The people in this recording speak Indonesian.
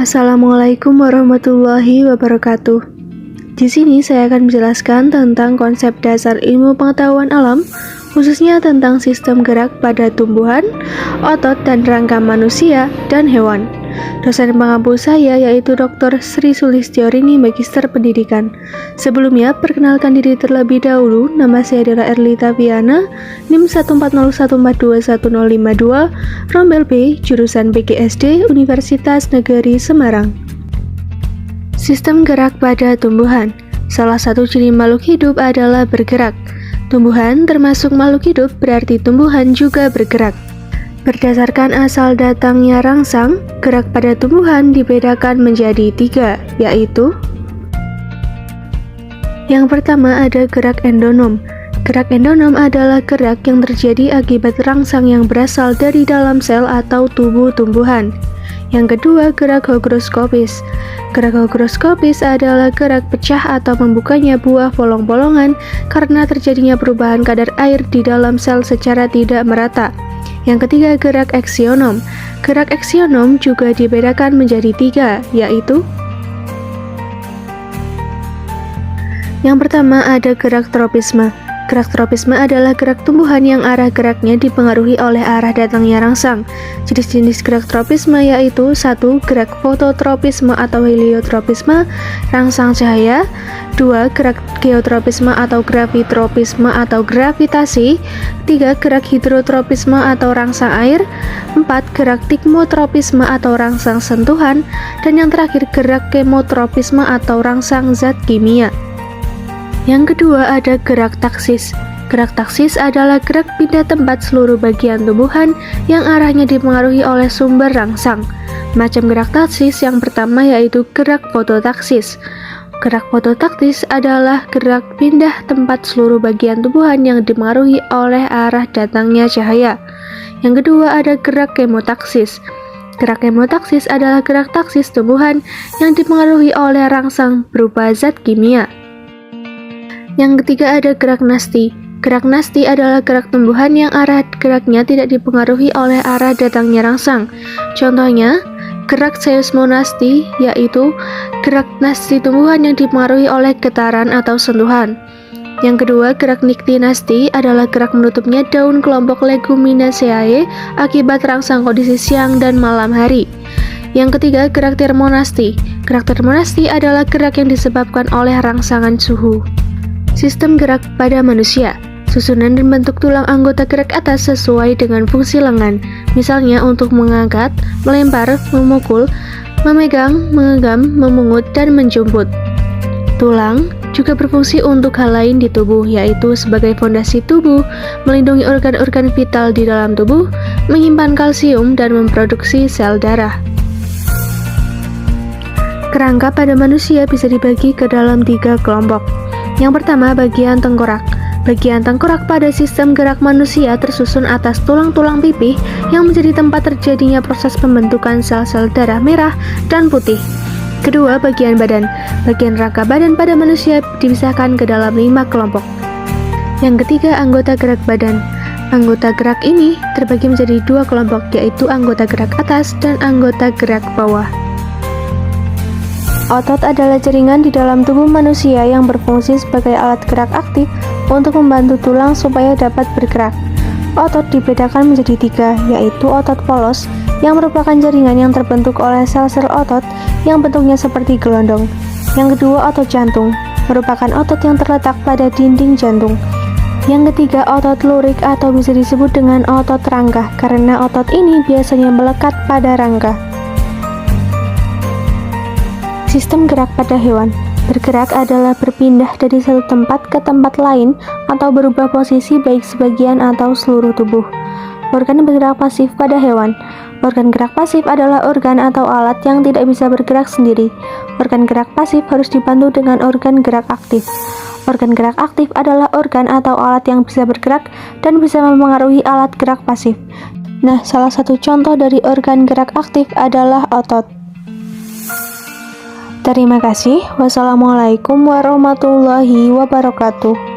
Assalamualaikum warahmatullahi wabarakatuh. Di sini saya akan menjelaskan tentang konsep dasar ilmu pengetahuan alam, khususnya tentang sistem gerak pada tumbuhan, otot, dan rangka manusia dan hewan. Dosen pengampu saya yaitu Dr. Sri Sulistyorini, Magister Pendidikan. Sebelumnya, perkenalkan diri terlebih dahulu. Nama saya adalah Erlita Viana, NIM 14014211052, Rombel B, jurusan BGSD, Universitas Negeri Semarang. Sistem gerak pada tumbuhan. Salah satu ciri makhluk hidup adalah bergerak. Tumbuhan termasuk makhluk hidup, berarti tumbuhan juga bergerak. Berdasarkan asal datangnya rangsang, gerak pada tumbuhan dibedakan menjadi 3, yaitu yang pertama ada gerak endonom. Gerak endonom adalah gerak yang terjadi akibat rangsang yang berasal dari dalam sel atau tubuh tumbuhan. Yang kedua, gerak hygroskopis. Gerak hygroskopis adalah gerak pecah atau membukanya buah bolong-bolongan karena terjadinya perubahan kadar air di dalam sel secara tidak merata. Yang ketiga, gerak eksionom. Gerak eksionom juga dibedakan menjadi 3, yaitu yang pertama ada gerak tropisme. Gerak tropisme adalah gerak tumbuhan yang arah geraknya dipengaruhi oleh arah datangnya rangsang. Jenis-jenis gerak tropisme yaitu 1. Gerak fototropisme atau heliotropisme, rangsang cahaya. 2. Gerak geotropisme atau gravitropisme atau gravitasi. 3. Gerak hidrotropisme atau rangsang air. 4. Gerak tikmotropisme atau rangsang sentuhan. Dan yang terakhir, gerak kemotropisme atau rangsang zat kimia. Yang kedua ada gerak taksis. Gerak taksis adalah gerak pindah tempat seluruh bagian tumbuhan yang arahnya dipengaruhi oleh sumber rangsang. Macam gerak taksis yang pertama yaitu gerak fototaksis. Gerak fototaktis adalah gerak pindah tempat seluruh bagian tumbuhan yang dipengaruhi oleh arah datangnya cahaya. Yang kedua ada gerak kemotaksis. Gerak kemotaksis adalah gerak taksis tumbuhan yang dipengaruhi oleh rangsang berupa zat kimia. Yang ketiga ada gerak nasti. Gerak nasti adalah gerak tumbuhan yang arah geraknya tidak dipengaruhi oleh arah datangnya rangsang. Contohnya, gerak seismonasti yaitu gerak nasti tumbuhan yang dipengaruhi oleh getaran atau sentuhan. Yang kedua, gerak niktinasti adalah gerak menutupnya daun kelompok Leguminosae akibat rangsang kondisi siang dan malam hari. Yang ketiga, gerak termonasti. Gerak termonasti adalah gerak yang disebabkan oleh rangsangan suhu. Sistem gerak pada manusia. Susunan dan bentuk tulang anggota gerak atas sesuai dengan fungsi lengan. Misalnya untuk mengangkat, melempar, memukul, memegang, menggenggam, memungut, dan menjemput. Tulang juga berfungsi untuk hal lain di tubuh, yaitu sebagai fondasi tubuh, melindungi organ-organ vital di dalam tubuh, menyimpan kalsium, dan memproduksi sel darah. Kerangka pada manusia bisa dibagi ke dalam 3 kelompok. Yang pertama, bagian tengkorak. Bagian tengkorak pada sistem gerak manusia tersusun atas tulang-tulang pipih yang menjadi tempat terjadinya proses pembentukan sel-sel darah merah dan putih. Kedua, bagian badan. Bagian rangka badan pada manusia dipisahkan ke dalam 5 kelompok. Yang ketiga, anggota gerak badan. Anggota gerak ini terbagi menjadi 2 kelompok, yaitu anggota gerak atas dan anggota gerak bawah. Otot adalah jaringan di dalam tubuh manusia yang berfungsi sebagai alat gerak aktif untuk membantu tulang supaya dapat bergerak. Otot dibedakan menjadi 3, yaitu otot polos yang merupakan jaringan yang terbentuk oleh sel-sel otot yang bentuknya seperti gelondong. Yang kedua, otot jantung, merupakan otot yang terletak pada dinding jantung. Yang ketiga, otot lurik atau bisa disebut dengan otot rangka, karena otot ini biasanya melekat pada rangka. Sistem gerak pada hewan. Bergerak adalah berpindah dari satu tempat ke tempat lain atau berubah posisi baik sebagian atau seluruh tubuh. Organ bergerak pasif pada hewan. Organ gerak pasif adalah organ atau alat yang tidak bisa bergerak sendiri. Organ gerak pasif harus dibantu dengan organ gerak aktif. Organ gerak aktif adalah organ atau alat yang bisa bergerak dan bisa mempengaruhi alat gerak pasif. Nah, salah satu contoh dari organ gerak aktif adalah otot. Terima kasih. Wassalamualaikum warahmatullahi wabarakatuh.